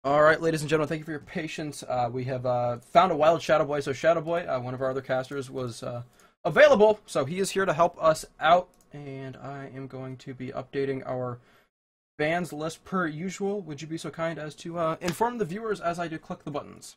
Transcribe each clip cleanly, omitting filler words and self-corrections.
All right, ladies and gentlemen, thank you for your patience. We have found a wild Shadow Boy. So Shadow Boy, one of our other casters, was available, so he is here to help us out. And I am going to be updating our bans list per usual. Would you be so kind as to inform the viewers as I do click the buttons?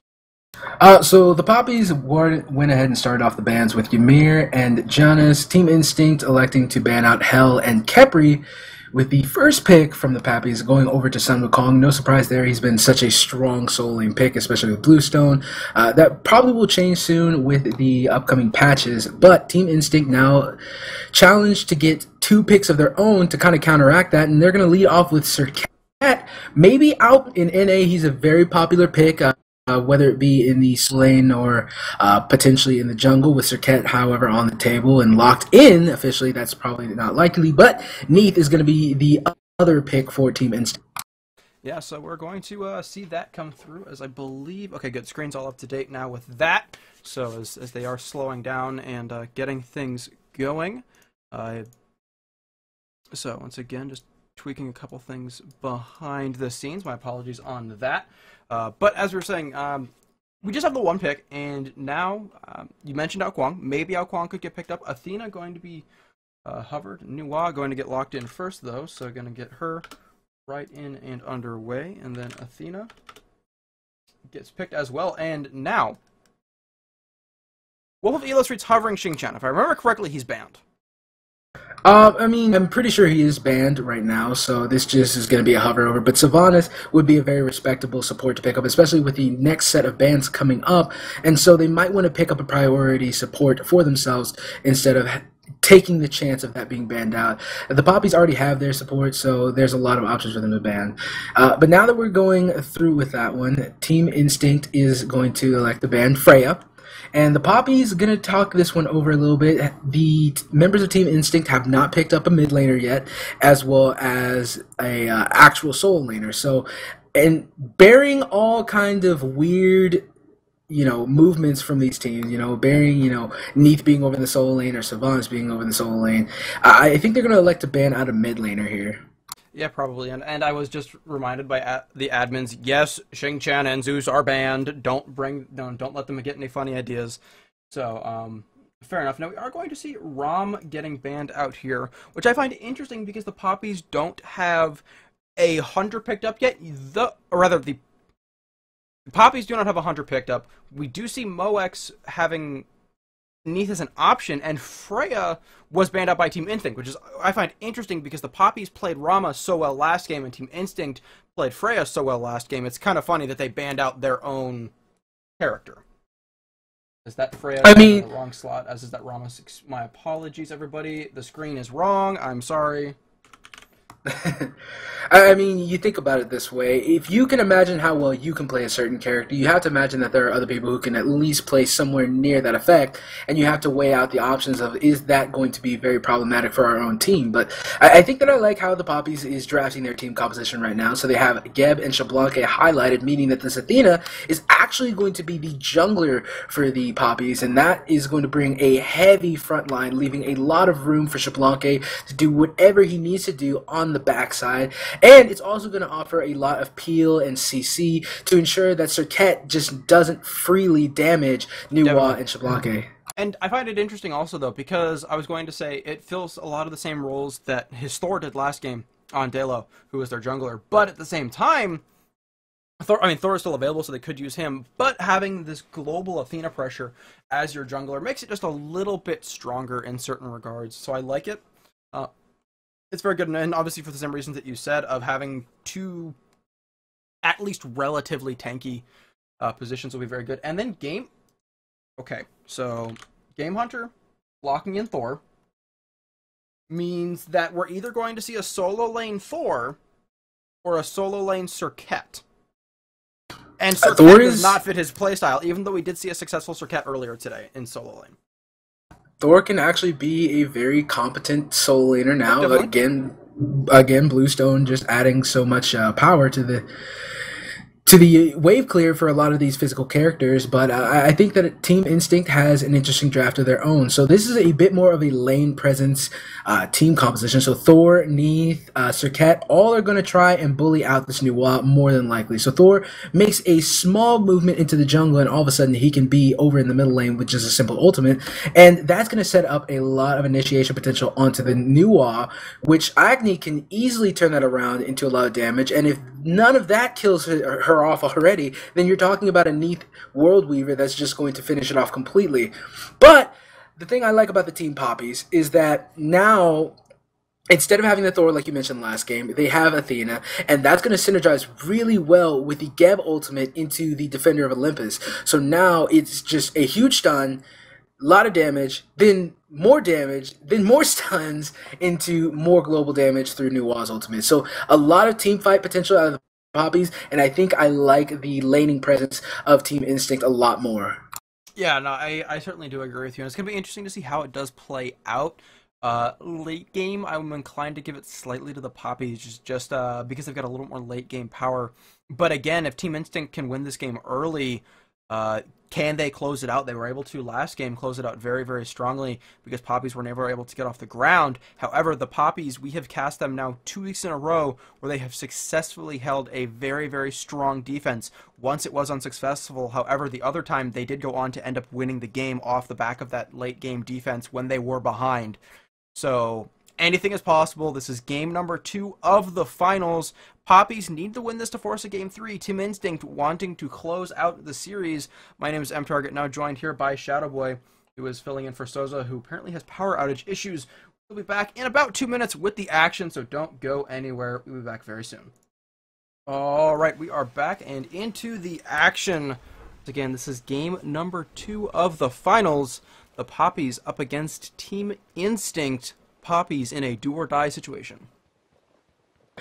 So the Papis went ahead and started off the bans with Ymir and Janus, Team Instinct electing to ban out Hell and Khepri, with the first pick from the Papis going over to Sun Wukong. No surprise there, he's been such a strong soul lane pick, especially with Bluestone. That probably will change soon with the upcoming patches, but Team Instinct now challenged to get 2 picks of their own to kind of counteract that, and they're going to lead off with Serqet. Maybe out in NA, he's a very popular pick. Whether it be in the lane or potentially in the jungle, with Serqet, however, on the table and locked in officially, that's probably not likely. But NEith is going to be the other pick for Team Instinct. Yeah, so we're going to see that come through, as I believe. Okay, good. Screen's all up to date now with that. So as they are slowing down and getting things going. So once again, just tweaking a couple things behind the scenes. My apologies on that. But as we were saying, we just have the 1 pick, and now you mentioned Ao Kuang. Maybe Ao Kuang could get picked up. Athena going to be hovered. Nuwa going to get locked in first, though, so going to get her right in and underway. And then Athena gets picked as well. And now, WolfOfEloStreet's hovering Xingqian. If I remember correctly, he's banned. I mean, I'm pretty sure he is banned right now, so this just is going to be a hover over. But Sylvanus would be a very respectable support to pick up, especially with the next set of bans coming up. And so they might want to pick up a priority support for themselves instead of taking the chance of that being banned out. The Papis already have their support, so there's a lot of options for them to ban. But now that we're going through with that one, Team Instinct is going to elect to ban Freya. And the Papis going to talk this one over a little bit. The members of Team Instinct have not picked up a mid laner yet, as well as a actual soul laner. So, and bearing all kind of weird, movements from these teams, bearing, NEith being over the soul lane or Sylvanus being over the soul lane, I think they're going to elect to ban out a mid laner here. Yeah, probably. And I was just reminded by the admins, yes, Xingqian and Zeus are banned. Don't let them get any funny ideas. So, fair enough. Now, we are going to see Rom getting banned out here, which I find interesting because the Papis don't have a hunter picked up yet. The Papis do not have a hunter picked up. We do see Moex having NEith as an option, and Freya was banned out by Team Instinct, which is I find interesting because the Papis played Rama so well last game and Team Instinct played Freya so well last game. It's kind of funny that they banned out their own character. Is that Freya in the wrong slot, as is that Rama? My apologies, everybody. The screen is wrong. I'm sorry. I mean, you think about it this way. If you can imagine how well you can play a certain character, you have to imagine that there are other people who can at least play somewhere near that effect, and you have to weigh out the options of, is that going to be very problematic for our own team? But I think that I like how the Papis is drafting their team composition right now. So they have Geb and Xbalanque highlighted, meaning that this Athena is actually going to be the jungler for the Papis, and that is going to bring a heavy front line, leaving a lot of room for Xbalanque to do whatever he needs to do on the backside, and it's also going to offer a lot of peel and CC to ensure that Serqet just doesn't freely damage Nuwa and Xbalanque. And I find it interesting also, though, because I was going to say it fills a lot of the same roles that his Thor did last game on Dheylo, who was their jungler, but at the same time, Thor is still available, so they could use him, but having this global Athena pressure as your jungler makes it just a little bit stronger in certain regards, so I like it. It's very good, and obviously for the same reasons that you said, of having 2 at least relatively tanky positions will be very good. And then okay, so Gamehunter locking in Thor means that we're either going to see a solo lane Thor or a solo lane Serqet. And Serqet does not fit his playstyle, even though we did see a successful Serqet earlier today in solo lane. Thor can actually be a very competent soul laner now. Again, Bluestone just adding so much power to to the wave clear for a lot of these physical characters, but I think that Team Instinct has an interesting draft of their own. So this is a bit more of a lane presence team composition. So Thor, NEith, Serqet, all are going to try and bully out this Nuwa more than likely. So Thor makes a small movement into the jungle, and all of a sudden he can be over in the middle lane with just a simple ultimate, and that's going to set up a lot of initiation potential onto the Nuwa, which Agni can easily turn that around into a lot of damage. And if none of that kills her off already, then you're talking about a NEith World Weaver that's just going to finish it off completely. But the thing I like about the Team Papis is that now, instead of having the Thor like you mentioned last game, they have Athena, and that's going to synergize really well with the Geb ultimate into the Defender of Olympus. So now it's just a huge stun, a lot of damage, then more stuns into more global damage through Nuwa's ultimate. So a lot of team fight potential out of the Papis, and I think I like the laning presence of Team Instinct a lot more. Yeah, no, I certainly do agree with you, and it's going to be interesting to see how it does play out. Late game, I'm inclined to give it slightly to the Papis, just because they've got a little more late game power. But again, if Team Instinct can win this game early, can they close it out? They were able to last game close it out very, very strongly because Papis were never able to get off the ground. However, the Papis, we have cast them now 2 weeks in a row where they have successfully held a very, very strong defense. Once it was unsuccessful, however, the other time they did go on to end up winning the game off the back of that late game defense when they were behind. So anything is possible. This is game number 2 of the finals. Papis need to win this to force a game 3. Team Instinct wanting to close out the series. My name is mTarget, now joined here by Shadowboy, who is filling in for Soza, who apparently has power outage issues. We'll be back in about 2 minutes with the action, so don't go anywhere. We'll be back very soon. Alright, we are back and into the action. Again, this is game number 2 of the finals. The Papis up against Team Instinct. Papis in a do-or-die situation.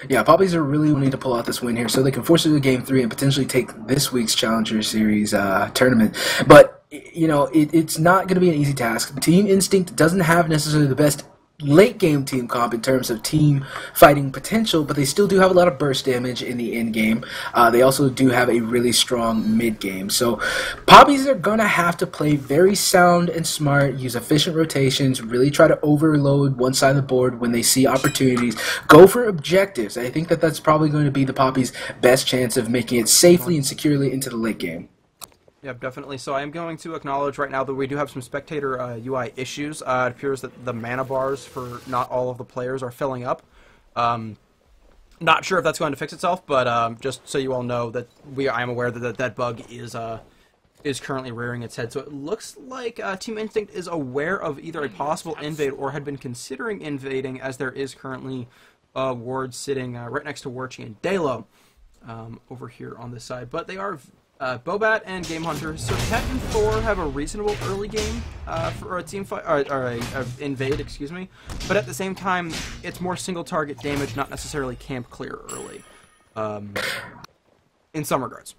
Yeah, Papis are really wanting to pull out this win here so they can force it to game 3 and potentially take this week's Challenger Series tournament. But, you know, it's not going to be an easy task. Team Instinct doesn't have necessarily the best late game team comp in terms of team fighting potential, but they still do have a lot of burst damage in the end game. They also do have a really strong mid game. So Papis are gonna have to play very sound and smart, use efficient rotations, really try to overload one side of the board when they see opportunities, go for objectives. I think that that's probably going to be the Papis' best chance of making it safely and securely into the late game. Yeah, definitely. So I am going to acknowledge right now that we do have some spectator UI issues. It appears that the mana bars for not all of the players are filling up. Not sure if that's going to fix itself, but just so you all know that I am aware that that bug is currently rearing its head. So it looks like Team Instinct is aware of either a possible invade or had been considering invading, as there is currently a ward sitting right next to Warchi and Dheylo over here on this side. But they are... Bobat and Gamehunter. Serqet and Thor have a reasonable early game for a team fight, or a invade, excuse me. But at the same time, it's more single target damage, not necessarily camp clear early. In some regards.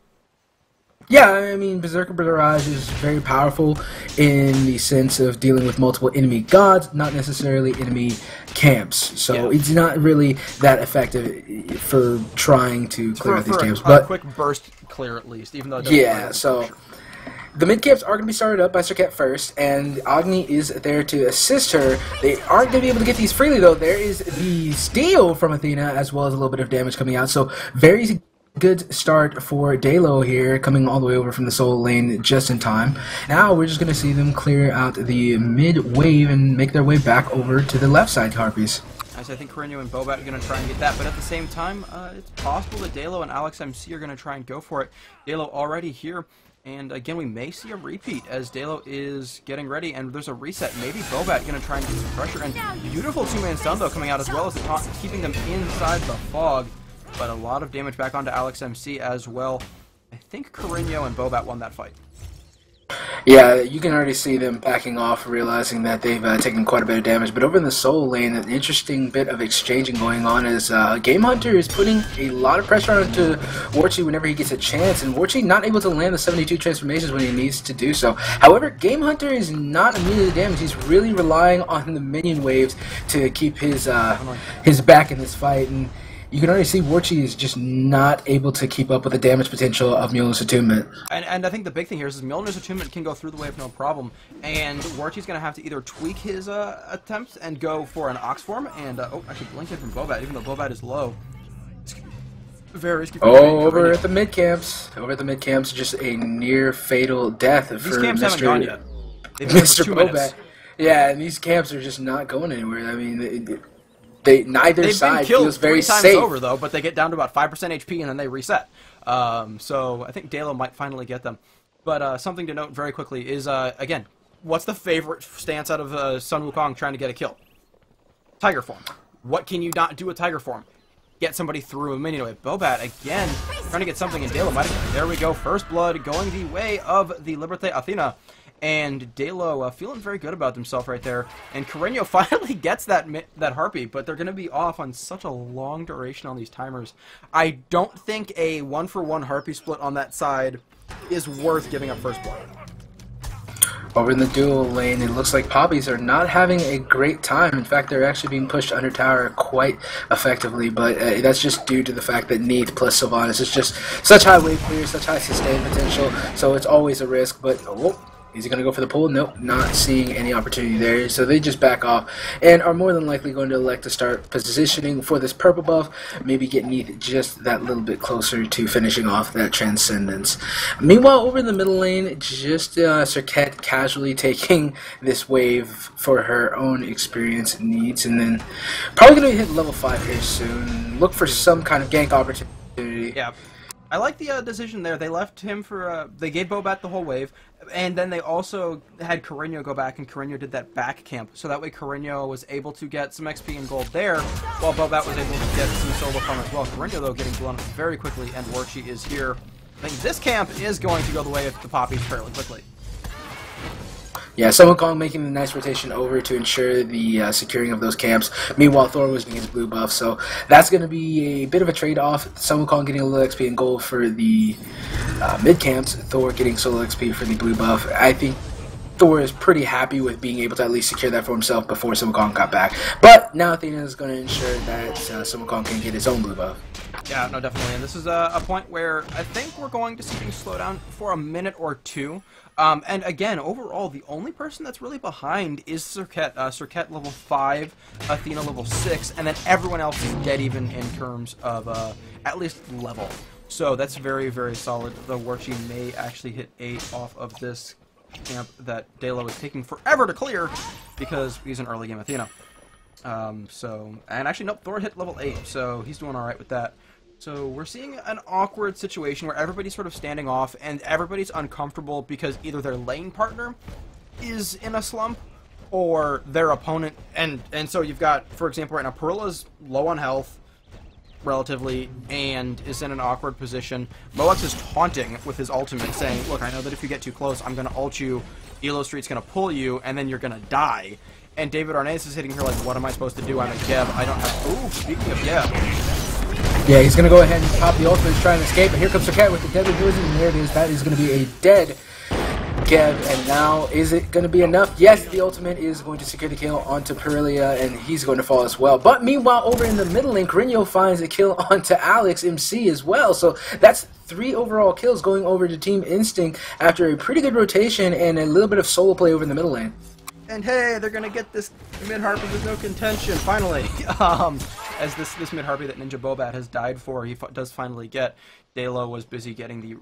Yeah, I mean, Berserker Barrage is very powerful in the sense of dealing with multiple enemy gods, not necessarily enemy camps. So yeah, it's not really that effective for trying to clear out these camps. But a quick burst clear at least, even though it yeah, so the mid camps are going to be started up by Serqet first, and Agni is there to assist her. They aren't going to be able to get these freely, though. There is the steal from Athena, as well as a little bit of damage coming out. So very good start for Dheylo here, coming all the way over from the solo lane just in time. Now we're just going to see them clear out the mid wave and make their way back over to the left side, Harpies. As I think Korinyo and Bobat are going to try and get that, but at the same time, it's possible that Dheylo and TheAlexMC are going to try and go for it. Dheylo already here, and again, we may see a repeat as Dheylo is getting ready, and there's a reset. Maybe Bobat going to try and get some pressure, and beautiful two-man stun, though, coming out, as well as the taunt, keeping them inside the fog. But a lot of damage back onto TheAlexMC as well. I think Korinyo and Bobat won that fight. Yeah, you can already see them backing off, realizing that they've taken quite a bit of damage. But over in the solo lane, an interesting bit of exchanging going on is Gamehunter is putting a lot of pressure onto Warchi whenever he gets a chance, and Warchi not able to land the 72 transformations when he needs to do so. However, Gamehunter is not immune to the damage. He's really relying on the minion waves to keep his back in this fight, and you can already see Warchi is just not able to keep up with the damage potential of Mjolnir's attunement. And I think the big thing here is Mjolnir's attunement can go through the wave no problem, and Warchi's going to have to either tweak his attempts and go for an Ox form, and actually blink it from Bobat, even though Bobat is low. Very risky. Over at the mid camps. Over at the mid camps, just a near fatal death for These camps haven't gone yet. Mr. Bobat. Yeah, and these camps are just not going anywhere. I mean, neither side feels very safe. They've been killed 3 times over, though, but they get down to about 5% HP and then they reset. So I think Dheylo might finally get them. But something to note very quickly is, again, what's the favorite stance out of Sun Wukong trying to get a kill? Tiger form. What can you not do with Tiger form? Get somebody through a minion wave. Bobat, again, trying to get something in Dheylo. There we go. First blood going the way of the Liberté Athena. And Dheylo feeling very good about himself right there. And Korinyo finally gets that Harpy, but they're going to be off on such a long duration on these timers. I don't think a 1-for-1 Harpy split on that side is worth giving up first blood. Over in the dual lane, it looks like Papis are not having a great time. In fact, they're actually being pushed under tower quite effectively, but that's just due to the fact that NEith plus Sylvanus is just such high wave clear, such high sustain potential, so it's always a risk, but is he going to go for the pull? Nope, not seeing any opportunity there. So they just back off and are more than likely going to elect to start positioning for this purple buff. Maybe get NEith just that little bit closer to finishing off that Transcendence. Meanwhile, over in the middle lane, just Serqet casually taking this wave for her own experience and needs. And then probably going to hit level 5 here soon. Look for some kind of gank opportunity. Yeah. I like the decision there. They left him for, they gave Bobat the whole wave, and then they also had Korinyo go back, and Korinyo did that back camp, so that way Korinyo was able to get some XP and gold there, while Bobat was able to get some solo farm as well. Korinyo, though, getting blown up very quickly, and Warchi is here. I think this camp is going to go the way of the Papis fairly quickly. Yeah, Sun Wukong making a nice rotation over to ensure the securing of those camps. Meanwhile, Thor was getting his blue buff, so that's going to be a bit of a trade-off. Sun Wukong getting a little XP and gold for the mid camps, Thor getting solo XP for the blue buff. I think Thor is pretty happy with being able to at least secure that for himself before Sun Wukong got back. But now Athena is going to ensure that Sun Wukong can get his own blue buff. Yeah, no, definitely. And this is a point where I think we're going to see things slow down for a minute or two. And again, overall, the only person that's really behind is Serqet. Serqet level 5, Athena level 6, and then everyone else is dead even in terms of at least level. So that's very, very solid. The Warchi may actually hit 8 off of this camp that Dheylo is taking forever to clear because he's an early game Athena. And actually, nope, Thor hit level 8, so he's doing alright with that. So we're seeing an awkward situation where everybody's sort of standing off and everybody's uncomfortable because either their lane partner is in a slump or their opponent, and so you've got, for example, right now, Perilla's low on health, relatively, and is in an awkward position. Mox is taunting with his ultimate, saying, look, I know that if you get too close, I'm going to ult you, WolfOfEloStreet's going to pull you, and then you're going to die. And DavidArnaiz is hitting her like, what am I supposed to do? I'm a Geb. I don't have... Ooh, speaking of Geb. Yeah, he's going to go ahead and pop the ultimate, trying to escape, but here comes Serqet with the deadly poison, and there it is. That is going to be a dead Geb, and now is it going to be enough? Yes, the ultimate is going to secure the kill onto Perilia, and he's going to fall as well. But meanwhile, over in the middle lane, Korinyo finds a kill onto TheAlexMC as well, so that's 3 overall kills going over to Team Instinct after a pretty good rotation and a little bit of solo play over in the middle lane. And hey, they're gonna get this mid-harpy with no contention, finally! As this mid-harpy that NinjaBobat has died for, he does finally get. Dheylo was busy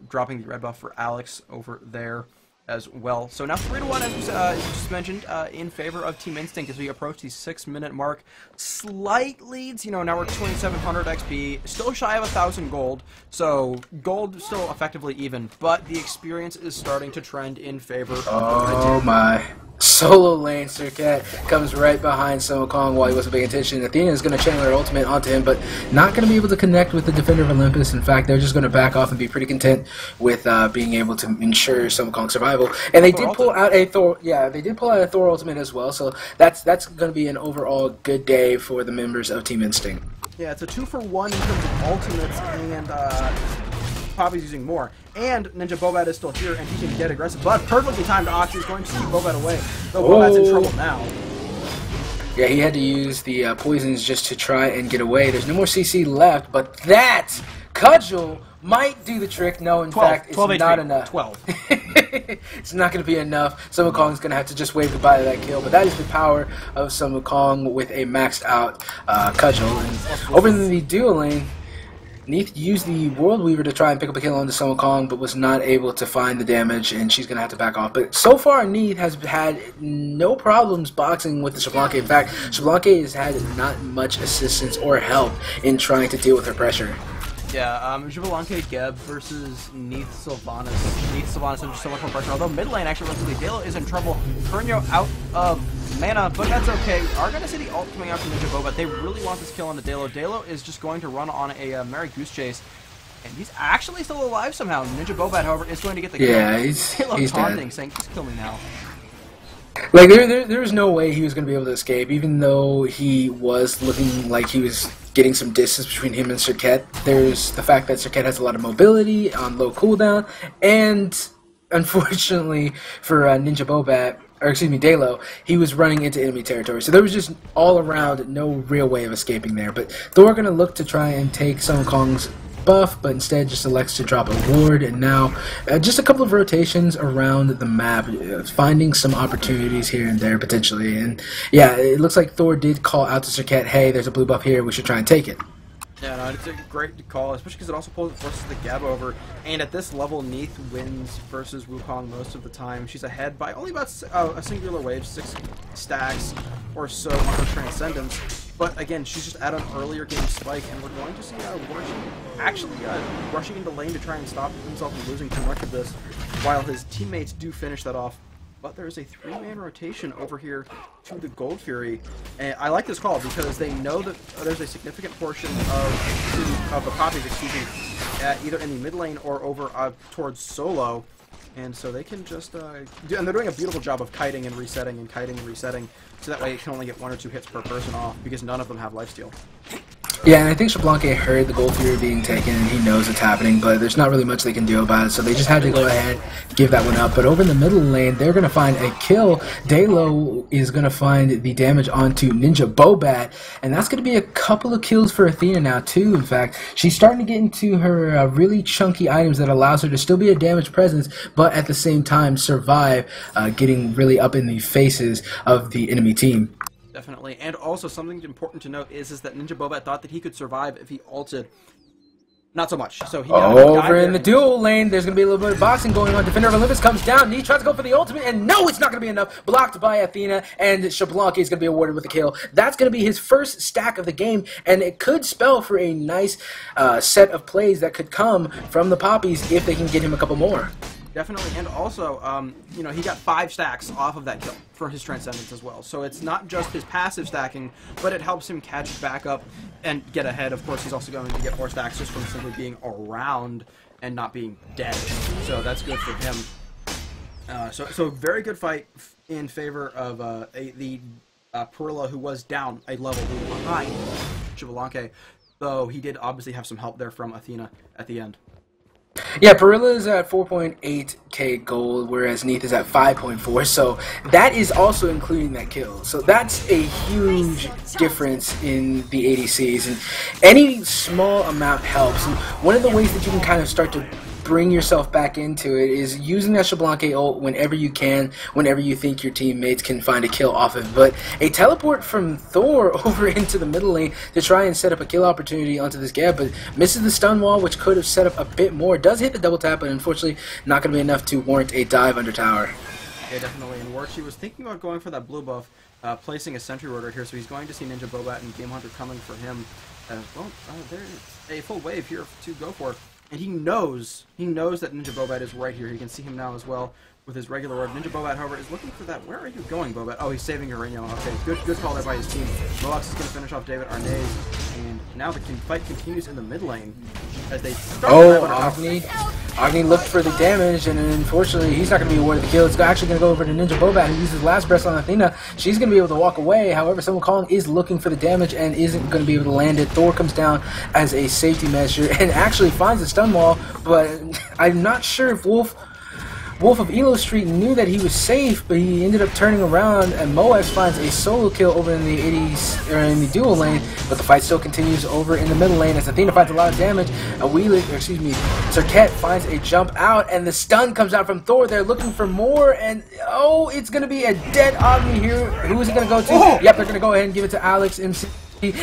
dropping the red buff for Alex over there as well. So now 3-1, as you just mentioned, in favor of Team Instinct as we approach the 6-minute mark. Slight leads, you know, now we're 2,700 XP, still shy of 1,000 gold, so gold still effectively even, but the experience is starting to trend in favor of Oh my. Solo lane, Serqet comes right behind Sun Wukong while he wasn't paying attention. Athena is going to channel her ultimate onto him, but not going to be able to connect with the Defender of Olympus. In fact, they're just going to back off and be pretty content with being able to ensure Sun Wukong's survival. And they did pull out a Thor, yeah, they did pull out a Thor ultimate as well. So that's going to be an overall good day for the members of Team Instinct. Yeah, it's a 2-for-1 in terms of ultimates, and Papis using more. And NinjaBobat is still here, and he can get aggressive, but perfectly timed Ox is going to keep Bobat away. Though Bobat's in trouble now. Yeah, he had to use the poisons just to try and get away. There's no more CC left, but that cudgel might do the trick. No, in fact, it's not enough. 12. It's not going to be enough. Sun Wukong's going to have to just wave goodbye to that kill. But that is the power of Sun Wukong with a maxed out cudgel. And over in the duo lane, NEith used the World Weaver to try and pick up a kill on the Sun Wukong, but was not able to find the damage, and she's going to have to back off. But so far, NEith has had no problems boxing with the Xbalanque. In fact, Xbalanque has had not much assistance or help in trying to deal with her pressure. Yeah, Xbalanque Geb versus NEith Sylvanus. NEith Sylvanus under so much more pressure, although mid lane actually looks like Dheylo is in trouble. Korinyo out of mana, but that's okay. Are going to see the ult coming out from NinjaBobat. They really want this kill on the Dheylo. Dheylo is just going to run on a Merry Goose Chase, and he's actually still alive somehow. NinjaBobat, however, is going to get the kill. Yeah, he's taunting, dead. saying, just kill me now. Like, there was no way he was going to be able to escape, even though he was looking like he was getting some distance between him and Serqet. There's the fact that Serqet has a lot of mobility on low cooldown, and unfortunately for NinjaBobat, or excuse me, Dheylo, he was running into enemy territory. So there was just all around no real way of escaping there. But Thor going to look to try and take Sun Wukong's buff, but instead just elects to drop a ward, and now just a couple of rotations around the map, finding some opportunities here and there potentially. And yeah, it looks like Thor did call out to Serqet, hey, there's a blue buff here, we should try and take it. Yeah, no, it's a great call, especially because it also forces the Gab over. And at this level, NEith wins versus Wukong most of the time. She's ahead by only about a singular wave, 6 stacks or so on her Transcendence. But again, she's just at an earlier game spike, and we're going to see Warchi actually rushing into lane to try and stop himself from losing too much of this, while his teammates do finish that off. But there's a 3-man rotation over here to the Gold Fury, and I like this call because they know that there's a significant portion of the Papis, excuse me, either in the mid lane or over towards solo, and so they can just and they're doing a beautiful job of kiting and resetting, so that way it can only get 1 or 2 hits per person off because none of them have lifesteal. Yeah, and I think Xbalanque heard the Gold Fury being taken, and he knows it's happening, but there's not really much they can do about it, so they just had to go ahead, give that one up. But over in the middle lane, they're going to find a kill. Dheylo is going to find the damage onto NinjaBobat, and that's going to be a couple of kills for Athena now, too, in fact. She's starting to get into her really chunky items that allows her to still be a damage presence, but at the same time survive getting really up in the faces of the enemy team. Definitely, and also something important to note is that NinjaBobat thought that he could survive if he ulted. Not so much. So he over in the dual lane, there's going to be a little bit of boxing going on. Defender of Olympus comes down. NEith tries to go for the ultimate, and no, it's not going to be enough. Blocked by Athena, and Xbalanque is going to be awarded with a kill. That's going to be his first stack of the game, and it could spell for a nice set of plays that could come from the Papis if they can get him a couple more. Definitely, and also, you know, he got 5 stacks off of that kill for his Transcendence as well. So it's not just his passive stacking, but it helps him catch back up and get ahead. Of course, he's also going to get 4 stacks just from simply being around and not being dead. So that's good for him. So very good fight in favor of the Perilla, who was down a level behind Xbalanque, though he did obviously have some help there from Athena at the end. Yeah, Perilla is at 4.8k gold, whereas NEith is at 5.4, so that is also including that kill. So that's a huge difference in the ADCs, and any small amount helps. And one of the ways that you can kind of start to bring yourself back into it is using that Xbalanque ult whenever you can, whenever you think your teammates can find a kill off of it. But a teleport from Thor over into the middle lane to try and set up a kill opportunity onto this gap, but misses the stun wall, which could have set up a bit more. Does hit the double tap, but unfortunately not going to be enough to warrant a dive under tower. Yeah, definitely. And Warchi was thinking about going for that blue buff, placing a sentry ward right here, so he's going to see NinjaBobat and Gamehunter coming for him. Well, there's a full wave here to go for. And he knows that NinjaBobat is right here. You can see him now as well with his regular ward. NinjaBobat, however, is looking for that. Where are you going, Bobat? Oh, he's saving Korinyo. Okay, good call there by his team. Moax is going to finish off DavidArnaiz, and now the fight continues in the mid lane as they start. Agni looked for the damage, and unfortunately, he's not going to be awarded the kill. It's actually going to go over to NinjaBobat, who uses last breath on Athena. She's going to be able to walk away. However, Sun Wukong is looking for the damage and isn't going to be able to land it. Thor comes down as a safety measure and actually finds the stun wall, but I'm not sure if Wolf WolfOfEloStreet knew that he was safe, but he ended up turning around, and Moex finds a solo kill over in the 80s, or in the dual lane, but the fight still continues over in the middle lane as Athena finds a lot of damage. Serqet finds a jump out, and the stun comes out from Thor. They're looking for more, and oh, it's going to be a dead Agni here. Who is it going to go to? Oh! Yep, they're going to go ahead and give it to TheAlexMC,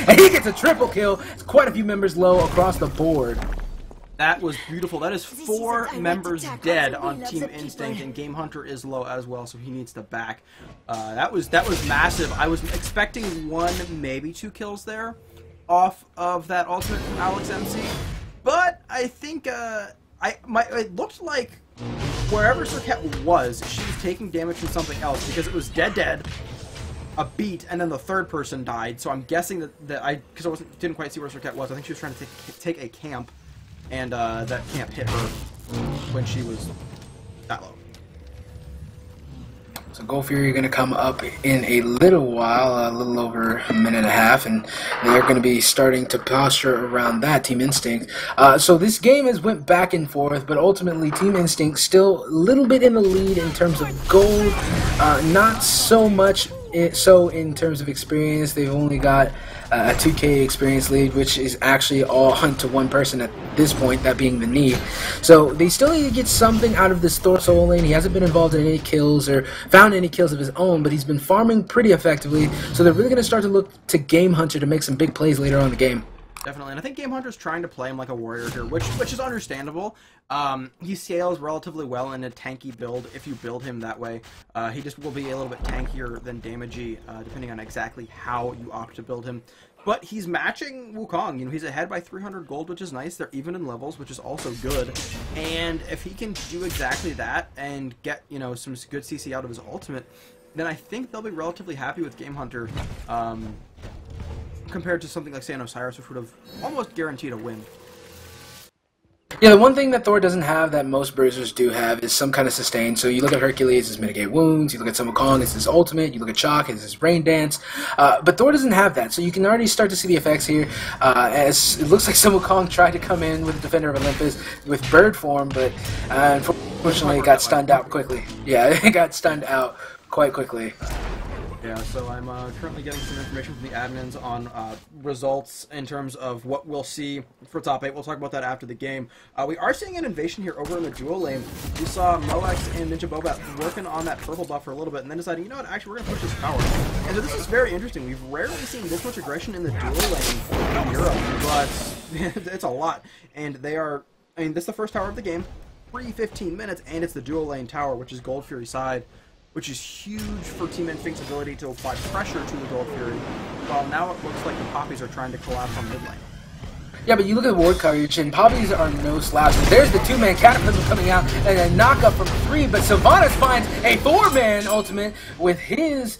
and he gets a triple kill. It's quite a few members low across the board. That was beautiful. That is 4 members dead on Team Instinct, and Gamehunter is low as well, so he needs to back. That was massive. I was expecting 1, maybe 2 kills there off of that ultimate from TheAlexMC, but I think it looked like wherever Serqet was, she was taking damage from something else, because it was dead, a beat, and then the third person died. So I'm guessing that because I didn't quite see where Serqet was. I think she was trying to take a camp. And that camp hit her when she was that low. So Gold Fury are going to come up in a little while, a little over a minute and a half, and they're going to be starting to posture around that, Team Instinct. So this game has went back and forth, but ultimately Team Instinct still a little bit in the lead in terms of gold, not so much so in terms of experience. They've only got a 2k experience lead, which is actually all to one person at this point, that being the NEith. So they still need to get something out of this Thor solo lane. He hasn't been involved in any kills or found any kills of his own, but he's been farming pretty effectively. So they're really going to start to look to Gamehunter to make some big plays later on in the game. Definitely, and I think Gamehunter's trying to play him like a warrior here, which is understandable. He scales relatively well in a tanky build if you build him that way. He just will be a little bit tankier than damagey, depending on exactly how you opt to build him. But he's matching Wukong. You know, he's ahead by 300 gold, which is nice. They're even in levels, which is also good. And if he can do exactly that and get, you know, some good CC out of his ultimate, then I think they'll be relatively happy with Gamehunter. Compared to something like, say, an Osiris, which would have almost guaranteed a win. Yeah, the one thing that Thor doesn't have that most bruisers do have is some kind of sustain. So you look at Hercules, it's mitigate wounds. You look at some Wukong, it's his ultimate. You look at Chalk, it's his rain dance. But Thor doesn't have that, so you can already start to see the effects here. As it looks like some Wukong tried to come in with Defender of Olympus with bird form, but unfortunately it got stunned out quickly. Yeah, it got stunned out quite quickly. Yeah, so I'm currently getting some information from the admins on results in terms of what we'll see for top 8. We'll talk about that after the game. We are seeing an invasion here over in the duo lane. We saw Moex and NinjaBobat working on that purple buff for a little bit and then deciding, you know what, actually we're going to push this power. And so this is very interesting. We've rarely seen this much aggression in the duo lane in Europe, but it's a lot. And they are, I mean, this is the first tower of the game, 15 minutes, and it's the duo lane tower, which is Gold Fury side, which is huge for Team Instinct's ability to apply pressure to the Gold Fury, while now it looks like the Papis are trying to collapse on mid lane. Yeah, but you look at ward coverage, and Papis are no slouch. There's the two-man Cataclysm coming out, and a knock-up from 3, but Sylvanus finds a 4-man ultimate with his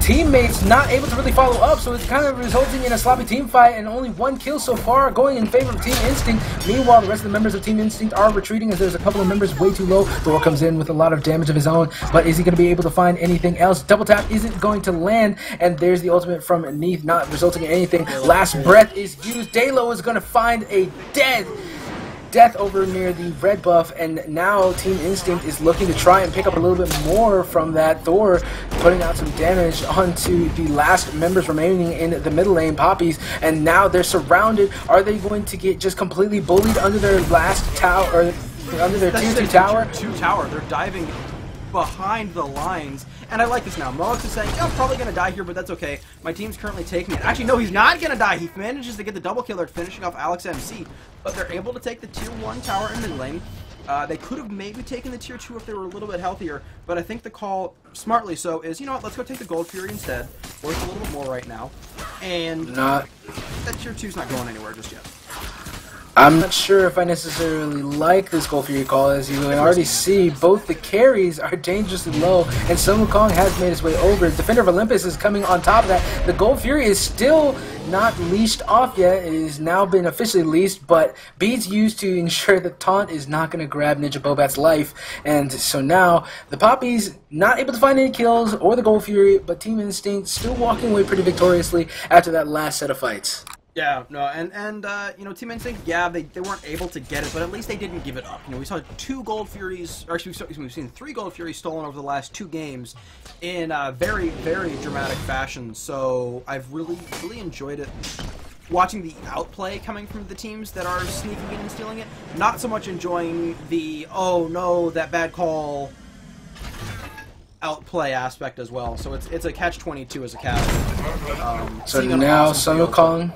teammates not able to really follow up, so it's kind of resulting in a sloppy team fight and only 1 kill so far going in favor of Team Instinct. Meanwhile, the rest of the members of Team Instinct are retreating as there's a couple of members way too low. Thor comes in with a lot of damage of his own, but is he going to be able to find anything else? Double tap isn't going to land, and there's the ultimate from NEith, not resulting in anything. Last breath is used. Dheylo is going to find a death over near the red buff, and now Team Instinct is looking to try and pick up a little bit more from that. Thor putting out some damage onto the last members remaining in the middle lane, Papis, and now they're surrounded. Are they going to get just completely bullied under their last tower, or under their tier 2 tower? Tier 2 tower. They're diving behind the lines, and I like this now. Moex is saying, yeah, I'm probably going to die here, but that's okay. My team's currently taking it. Actually, no, he's not going to die. He manages to get the double killer, finishing off TheAlexMC, but they're able to take the tier 1 tower in mid lane. They could have maybe taken the tier 2 if they were a little bit healthier, but I think the call, smartly so, is, you know what, let's go take the Gold Fury instead. Worth a little bit more right now, and that tier 2's not going anywhere just yet. I'm not sure if I necessarily like this Gold Fury call, as you can already see both the carries are dangerously low, and Sun Wukong has made his way over. Defender of Olympus is coming on top of that. The Gold Fury is still not leashed off yet. It has now been officially leased, but beads used to ensure that Taunt is not going to grab NinjaBobat's life, and so now the Papis not able to find any kills or the Gold Fury, but Team Instinct still walking away pretty victoriously after that last set of fights. Yeah, no, and you know, Team Instinct, yeah, they weren't able to get it, but at least they didn't give it up. You know, we saw 2 Gold Furies, or actually, we've seen 3 Gold Furies stolen over the last 2 games in very, very dramatic fashion. So I've really enjoyed it. Watching the outplay coming from the teams that are sneaking in and stealing it. Not so much enjoying the, oh no, that bad call outplay aspect as well. So it's a catch-22 as a captain. So now Sun Wukong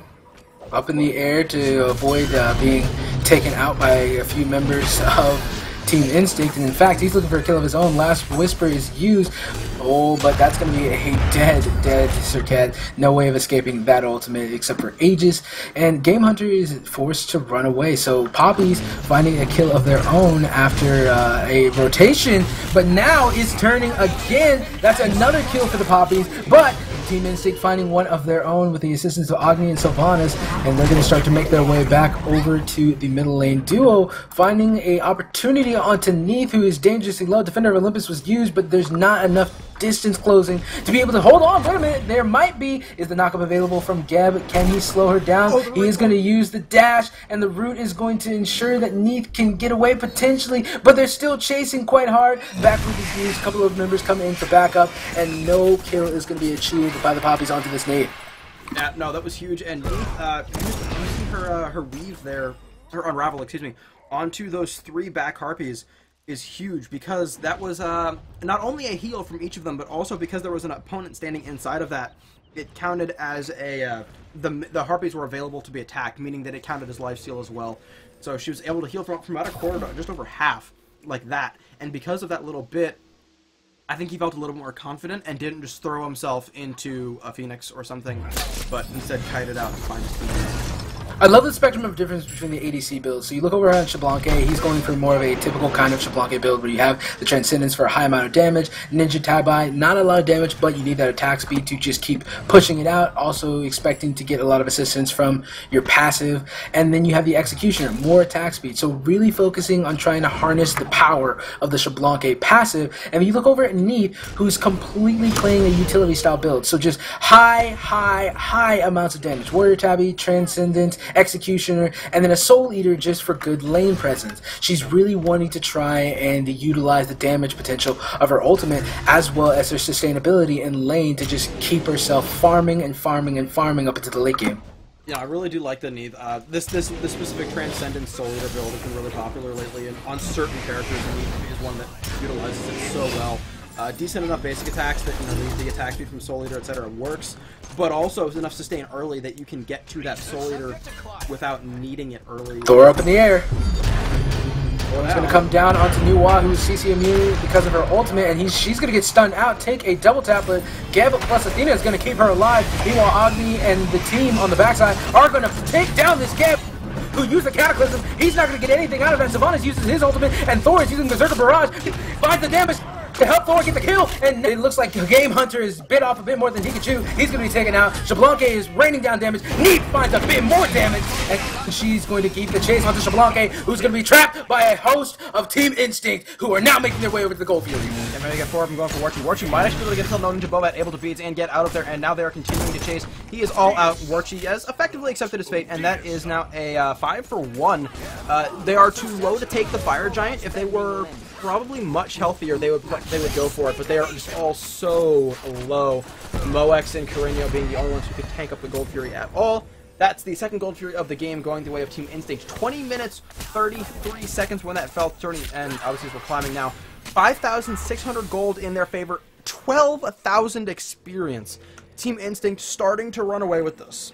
up in the air to avoid being taken out by a few members of Team Instinct, and in fact, he's looking for a kill of his own. Last Whisper is used. Oh, but that's going to be a dead Serqet. No way of escaping that ultimate except for Aegis, and Gamehunter is forced to run away. So Papis finding a kill of their own after a rotation, but now is turning again. That's another kill for the Papis, but Team Instinct finding one of their own with the assistance of Agni and Sylvanus, and they're going to start to make their way back over to the middle lane duo, finding a opportunity onto NEith, who is dangerously low. Defender of Olympus was used, but there's not enough distance closing to be able to hold on. Wait a minute, there might be. Is the knockup available from Geb? Can he slow her down? He is going to use the dash, and the root is going to ensure that NEith can get away potentially, but they're still chasing quite hard. Backroom is used, a couple of members come in for backup, and no kill is going to be achieved by the Papis onto this NEith. No, that was huge, and using her weave there, her unravel, excuse me, onto those 3 back harpies is huge, because that was not only a heal from each of them, but also because there was an opponent standing inside of that, it counted as a the harpies were available to be attacked, meaning that it counted as lifesteal as well. So she was able to heal from about a quarter to just over half, like that, and because of that little bit, I think he felt a little more confident and didn't just throw himself into a Phoenix or something, but instead kited out to find his teammates. I love the spectrum of difference between the ADC builds. So you look over on Xbalanque, he's going for more of a typical kind of Xbalanque build where you have the Transcendence for a high amount of damage, Ninja Tabai, not a lot of damage, but you need that attack speed to just keep pushing it out, also expecting to get a lot of assistance from your passive, and then you have the Executioner, more attack speed, so really focusing on trying to harness the power of the Xbalanque passive. And you look over at NEith, who's completely playing a utility style build, so just high amounts of damage, Warrior Tabby, Transcendence, Executioner, and then a Soul Eater just for good lane presence. She's really wanting to try and utilize the damage potential of her ultimate as well as her sustainability in lane to just keep herself farming and farming and farming up into the late game. Yeah, I really do like the NEith. This specific Transcendence Soul Eater build has been really popular lately, and on certain characters, NEith is one that utilizes it so well. Decent enough basic attacks that, you know, the attack speed from Soul Eater, etc. works, but also is enough sustain early that you can get to that Soul Eater without needing it early. Thor up in the air. Thor's going to come down onto Nuwa, who's CC immune because of her ultimate, and she's going to get stunned out, take a double tap, but Geb plus Athena is going to keep her alive. Meanwhile, Agni and the team on the backside are going to take down this Geb, who used the Cataclysm. He's not going to get anything out of that. Sylvanus uses his ultimate, and Thor is using the Berserker Barrage. Finds the damage to help Thor get the kill, and it looks like Gamehunter is bit off a bit more than he could chew. He's going to be taken out. Xbalanque is raining down damage. NEith finds a bit more damage, and she's going to keep the chase onto Xbalanque, who's going to be trapped by a host of Team Instinct, who are now making their way over to the Gold Fury. And ready to get forward from going for Warchi. Warchi might actually be able to get until no NinjaBobat able to beat and get out of there, and now they are continuing to chase. He is all out. Warchi has effectively accepted his fate, and that is now a 5 for 1. They are too low to take the Fire Giant. If they were probably much healthier, they would go for it, but they are just all so low. Moex and Korinyo being the only ones who can tank up the Gold Fury at all. That's the second Gold Fury of the game going the way of Team Instinct. 20 minutes, 33 seconds when that fell, turning, and obviously we're climbing now. 5,600 gold in their favor, 12,000 experience. Team Instinct starting to run away with this.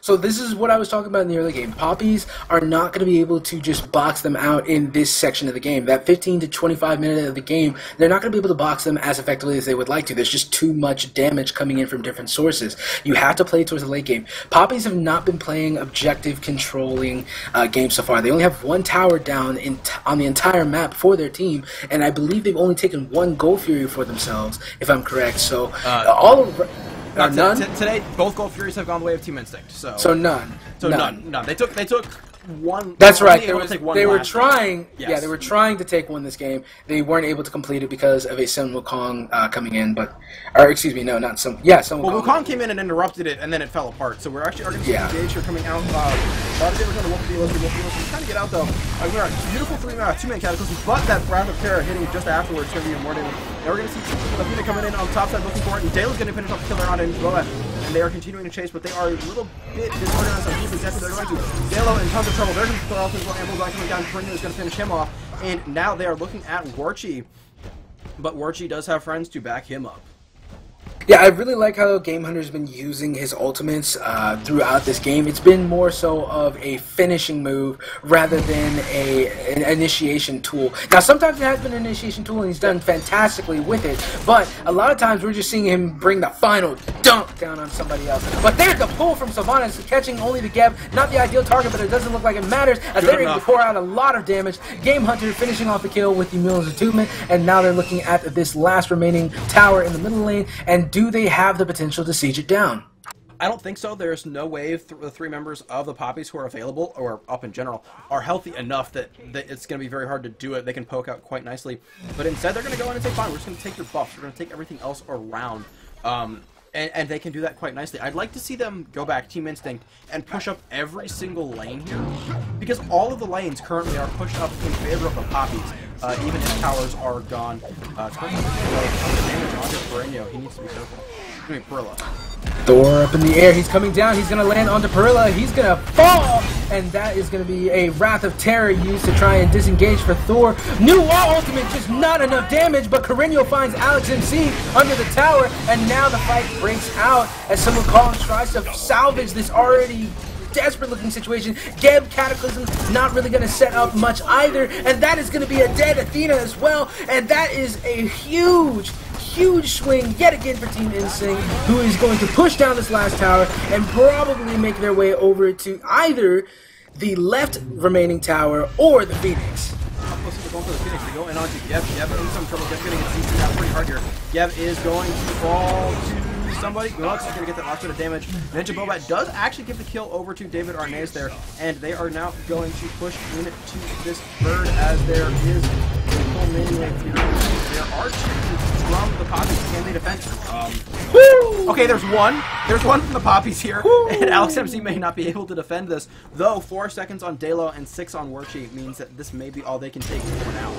So this is what I was talking about in the early game. Papis are not going to be able to just box them out in this section of the game. That 15 to 25 minute of the game, they're not going to be able to box them as effectively as they would like to. There's just too much damage coming in from different sources. You have to play towards the late game. Papis have not been playing objective controlling games so far. They only have one tower down on the entire map for their team, and I believe they've only taken one Gold Fury for themselves, if I'm correct. So none. Today, both Gold Furies have gone the way of Team Instinct. So none. None. They took one. That's right. They were trying. Yes. Yeah, they were trying to take one this game. They weren't able to complete it because of a Sun Wukong coming in. Or excuse me, no, not Sun. Yeah, Sun Wukong. Well, Wukong came in and interrupted it, and then it fell apart. So we're actually going to see Engage here coming out. They're going to WolfOfEloStreet. Trying to get out though. We are beautiful two-man cataclysm, but that Wrath of Terror hitting just afterwards is going to be more damage. Now we're going to see Athena coming in on top side looking for it, and Dheylo's going to finish off the killer on NinjaBobat. And they are continuing to chase, but they are a little bit disorganized on who's exactly they're going to. Dheylo in tons of trouble. They're going to throw off his ammo gun coming down. Korinyo is going to finish him off. And now they are looking at Warchi. But Warchi does have friends to back him up. Yeah, I really like how Gamehunter's been using his ultimates throughout this game. It's been more so of a finishing move rather than an initiation tool. Now, sometimes it has been an initiation tool and he's done fantastically with it, but a lot of times we're just seeing him bring the final dunk down on somebody else. But there's the pull from Sylvanus, catching only the Geb. Not the ideal target, but it doesn't look like it matters as they're able to pour out a lot of damage. Gamehunter finishing off the kill with the Mule's Attunement, and now they're looking at this last remaining tower in the middle lane, and do they have the potential to siege it down? I don't think so. There's no way the three members of the Papis who are available, or up in general, are healthy enough that it's going to be very hard to do it. They can poke out quite nicely. But instead, they're going to go in and say, fine, we're just going to take your buffs. We're going to take everything else around. And they can do that quite nicely. I'd like to see them go back, Team Instinct, and push up every single lane here. Because all of the lanes currently are pushed up in favor of the Papis. Even if towers are gone. Damage onto Korinyo. He needs to be careful. Perilla. Thor up in the air. He's coming down. He's going to land onto Perilla. He's going to fall. And that is going to be a Wrath of Terror used to try and disengage for Thor. New Wall Ultimate, just not enough damage. But Korinyo finds AlexMC under the tower. And now the fight breaks out as someone tries to salvage this already desperate looking situation. Geb Cataclysm not really going to set up much either, and that is going to be a dead Athena as well, and that is a huge swing yet again for Team Instinct, who is going to push down this last tower and probably make their way over to either the left remaining tower or the Phoenix. Going for the Phoenix. They go in onto Geb. Geb in some trouble. Geb's getting CC'd out pretty hard here. Geb is going to fall to somebody. Lux is going to get that last bit of damage. NinjaBobat does actually give the kill over to DavidArnaiz there, and they are now going to push into this bird as there is a full melee through. There are two from the Papis. Can they defend? Okay, there's one. There's one from the Papis here, and AlexMC may not be able to defend this, though 4 seconds on Dheylo and 6 on Warchi means that this may be all they can take for now.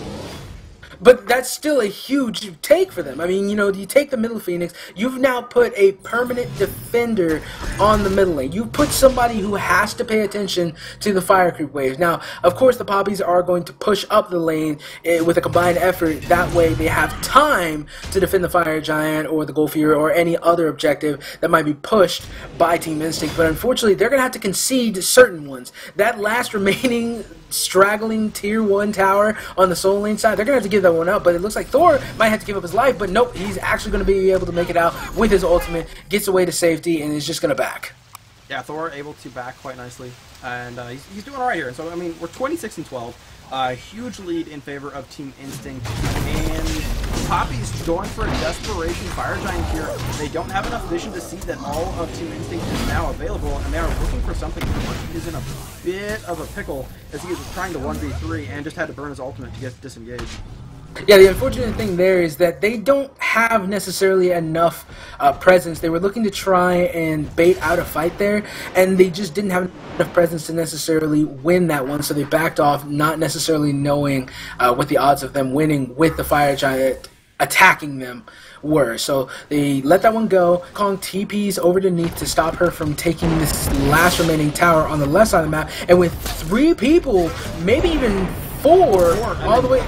But that's still a huge take for them. I mean, you know, you take the middle Phoenix, you've now put a permanent defender on the middle lane. You've put somebody who has to pay attention to the fire creep waves. Now, of course, the Papis are going to push up the lane with a combined effort. That way they have time to defend the Fire Giant or the Golfier or any other objective that might be pushed by Team Instinct. But unfortunately, they're going to have to concede certain ones. That last remaining straggling tier 1 tower on the soul lane side, they're gonna have to give that one up, but it looks like Thor might have to give up his life, but nope, he's actually gonna be able to make it out with his ultimate, gets away to safety, and is just gonna back. Yeah, Thor able to back quite nicely, and he's doing alright here. So I mean, we're 26-12, huge lead in favor of Team Instinct, and Papis going for a desperation Fire Giant here. They don't have enough vision to see that all of Team Instinct is now available, and they are looking for something. He is in a bit of a pickle as he is trying to 1v3 and just had to burn his ultimate to get disengaged. Yeah, the unfortunate thing there is that they don't have necessarily enough presence. They were looking to try and bait out a fight there, and they just didn't have enough presence to necessarily win that one, so they backed off, not necessarily knowing what the odds of them winning with the Fire Giant attacking them were. So they let that one go. Wukong TPs over to NEith to stop her from taking this last remaining tower on the left side of the map, and with 3 people, maybe even 4 all the way...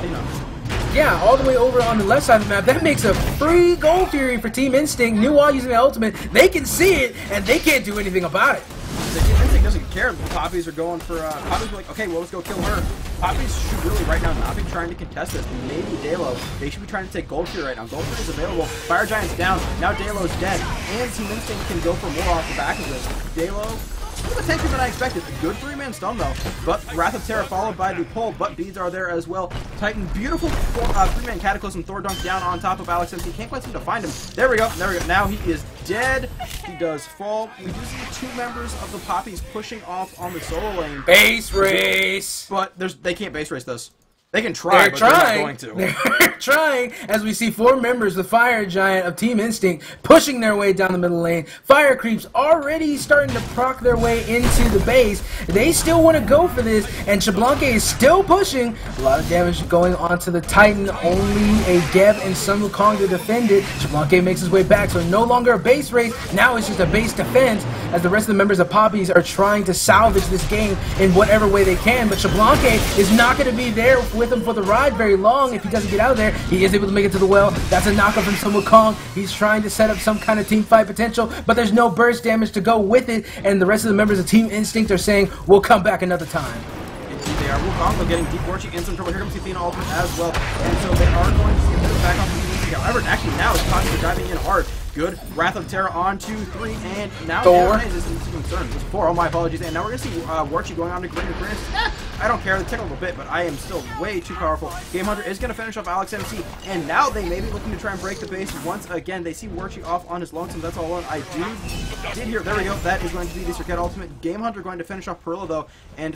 Yeah, all the way over on the left side of the map. That makes a free Gold Fury for Team Instinct. New Wall using the ultimate. They can see it, and they can't do anything about it. The Team Instinct doesn't care. The Papis are going for... Papis are like, okay, well, let's go kill her. Papis should really, right now, not be trying to contest this. Maybe Dheylo. They should be trying to take Gold Fury right now. Gold Fury is available. Fire Giant's down. Now Dheylo's dead. And Team Instinct can go for more off the back of this. Dheylo a little bit tankier than I expected. A good 3-man stun though, but Wrath of Terra followed by the pull, but beads are there as well. Titan, beautiful 3-man Cataclysm. Thor dunk down on top of AlexMC. Can't quite seem to find him. There we go. Now he is dead. He does fall. We do see 2 members of the Papis pushing off on the solo lane. Base race! But they can't base race this. They can try, but they're not going to. They're trying, as we see 4 members, the Fire Giant of Team Instinct, pushing their way down the middle lane. Fire Creeps already starting to proc their way into the base. They still want to go for this, and Xbalanque is still pushing. A lot of damage going onto the Titan. Only a Dev and some Wukong to defend it. Xbalanque makes his way back, so no longer a base race. Now it's just a base defense, as the rest of the members of Papis are trying to salvage this game in whatever way they can. But Xbalanque is not going to be there with him for the ride very long. If he doesn't get out of there, he is able to make it to the well. That's a knockup from some Wukong. He's trying to set up some kind of team fight potential, but there's no burst damage to go with it, and the rest of the members of Team Instinct are saying, we'll come back another time. Indeed they are. Wukong, they're getting deep Warchi in some trouble. Here comes the Athena ultimate as well, and so they are going to see a bit of back off the Instinct. However, actually now it's Korinyo diving in hard. Good. Wrath of Terra on 2-3, and now Thor. This is a concern. This is 4. Oh, my apologies. And now we're going to see Warchi going on to Korinyo. I don't care. They take a little bit, but I am still way too powerful. Gamehunter is going to finish off AlexMC, and now they may be looking to try and break the base once again. They see Warchi off on his lonesome. That's all alone. I did hear. There we go. That is going to be the Serqet ultimate. Gamehunter going to finish off Perilla, though, and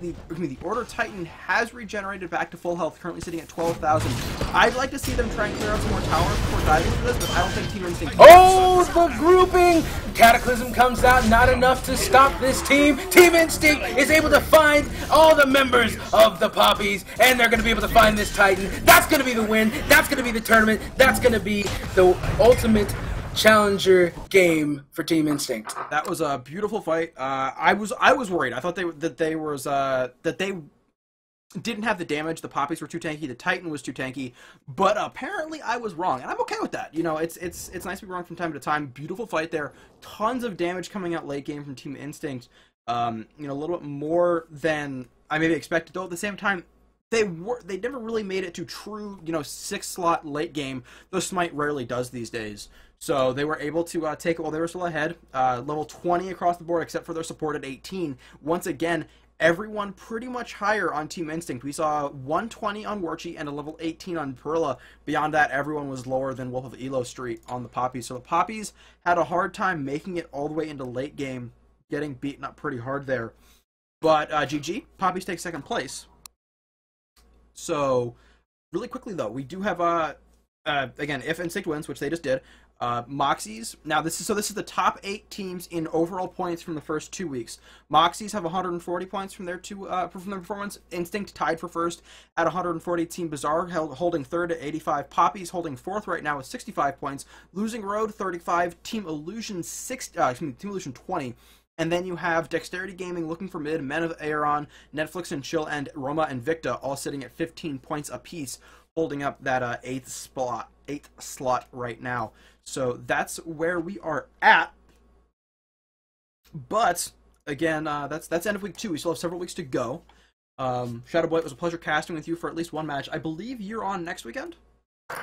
the Order Titan has regenerated back to full health, currently sitting at 12,000. I'd like to see them try and clear out some more towers before diving into this, but I don't think Team Instinct can. Oh, the grouping! Cataclysm comes out, not enough to stop this team. Team Instinct is able to find all the members of the Papis, and they're going to be able to find this Titan. That's going to be the win. That's going to be the tournament. That's going to be the ultimate challenger game for Team Instinct. That was a beautiful fight. I was worried. I thought that they didn't have the damage. The Papis were too tanky. The Titan was too tanky. But apparently I was wrong, and I'm okay with that. You know, it's nice to be wrong from time to time. Beautiful fight there. Tons of damage coming out late game from Team Instinct. You know, a little bit more than I maybe expected. Though at the same time, they never really made it to true, you know, 6-slot late game. Though Smite rarely does these days. So they were able to take it while they were still ahead. Level 20 across the board, except for their support at 18. Once again, everyone pretty much higher on Team Instinct. We saw 120 on Warchi and a level 18 on Perilla. Beyond that, everyone was lower than WolfOfEloStreet on the Papis. So the Papis had a hard time making it all the way into late game, getting beaten up pretty hard there. But GG, Papis take second place. So really quickly though, we do have again, if Instinct wins, which they just did, Moxies. Now this is the top 8 teams in overall points from the first 2 weeks. Moxies have 140 points from their performance. Instinct tied for first at 140. Team Bizarre holding third at 85. Papis holding fourth right now with 65 points. Losing Road 35. Team Illusion 20. And then you have Dexterity Gaming looking for mid, Men of Aeron, Netflix and Chill, and Roma and Victa all sitting at 15 points apiece, holding up that 8th slot right now. So that's where we are at. But again, that's end of week 2. We still have several weeks to go. ShadowBoy, it was a pleasure casting with you for at least one match. I believe you're on next weekend.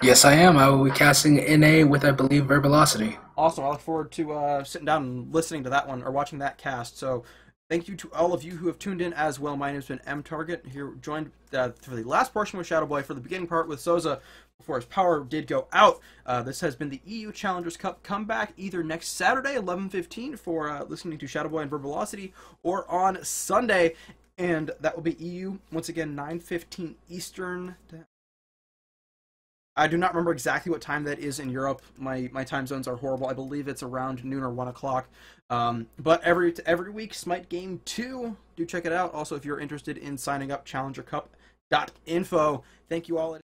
Yes, I am. I will be casting NA with, I believe, WolfOfEloStreet. Awesome. I look forward to sitting down and listening to that one or watching that cast. So thank you to all of you who have tuned in as well. My name has been M Target, here joined for the last portion with ShadowBoy, for the beginning part with Souza before his power did go out. This has been the EU Challengers Cup. Come back either next Saturday 11:15 for listening to ShadowBoy and WolfOfEloStreet, or on Sunday, and that will be EU once again 9:15 Eastern. I do not remember exactly what time that is in Europe. My time zones are horrible. I believe it's around noon or 1 o'clock. But every week, Smite Game 2. Do check it out. Also, if you're interested in signing up, challengercup.info. Thank you all.